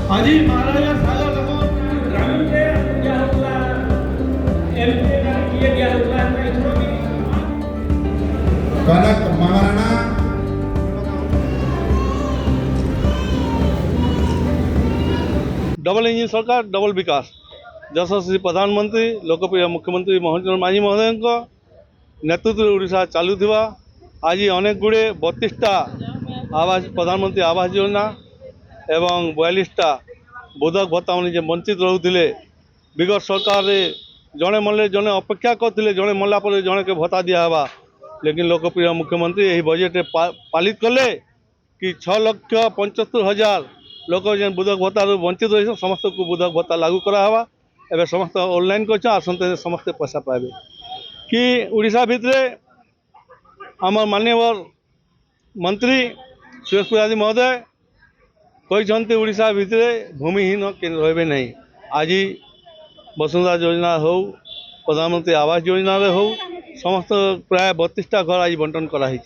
आज महाराजा सागर ग्रामीण से क्या होगा एमपी का किए गया होगा कनक महाराणा डबल इंजिन सरकार डबल विकास यशस्वी प्रधानमंत्री लोकप्रिय मुख्यमंत्री मोहन चरण मांझी महोदय नेतृत्व ओडिशा चलुवा आज अनेक गुड़े 32टा आवास प्रधानमंत्री आवास योजना एवं 42टा बोधक भत्ता मैंने वंचित रोते विगत सरकार जड़े मल्ले जड़े अपेक्षा करते जड़े मल्ला पर जड़े के भत्ता दिहवा लेकिन लोकप्रिय मुख्यमंत्री यही बजेट पालित कले कि 6,75,000 लोक जेन बुधक भत्ता वंचित रही समस्त को बुधक भत्ता लागू करावा एवं समस्त ऑनलाइन कर समस्ते पैसा पाइबे कि उड़ीसा भितरे आम माननीय मंत्री सुरेश प्रसाद महोदय कहते उड़ीसा भितरे भूमिहीन रे नहीं आज वसुंधरा योजना हो प्रधानमंत्री आवास योजना हो समस्त प्राय 32टा घर आज बंटन कराई।